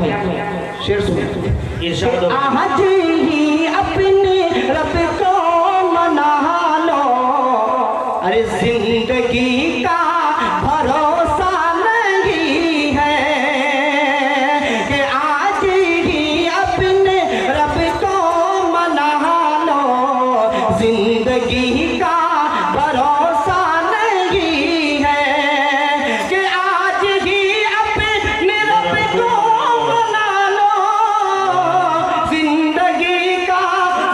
याद है, शेर सुनिए। इरशाद आज ही अपने रब को मना लो, अरे जिंदगी का भरोसा नहीं है, कि आज ही अपने रब को मना लो, जिंदगी का भरोसा नहीं है, कि आज ही अपने रब को मना लो, जिंदगी का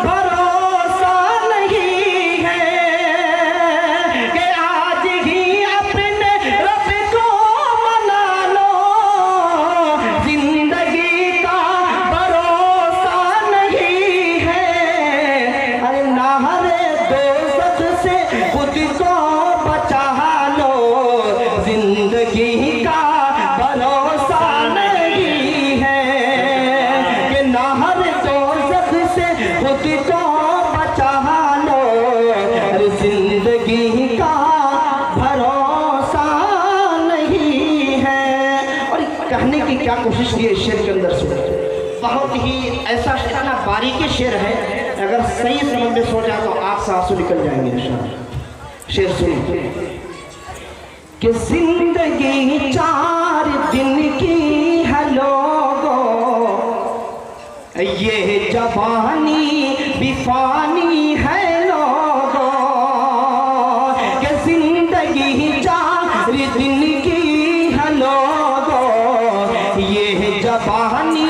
भरोसा नहीं है, कि आज ही अपने रब को मना लो, जिंदगी का भरोसा नहीं है। अरे नाहरे दोज़ख से खुद को बचा लो, जिंदगी का भरोसा नहीं है, कि नाहरे दोज़ख से खुद को बचा लो, अरे जिंदगी का भरोसा नहीं है। और कहने की क्या कोशिश की है इस शेर के अंदर से, बहुत ही ऐसा इतना बारीकी शेर है, अगर सही समझ में सोचा तो आँख से आंसू निकल जाएंगे इंशाअल्लाह। शेर सुनिए कि जिंदगी 4 दिन की है लोगों, ये जवानी भी फानी है लोगों, कि जिंदगी 4 दिन की है लोगों, ये जवानी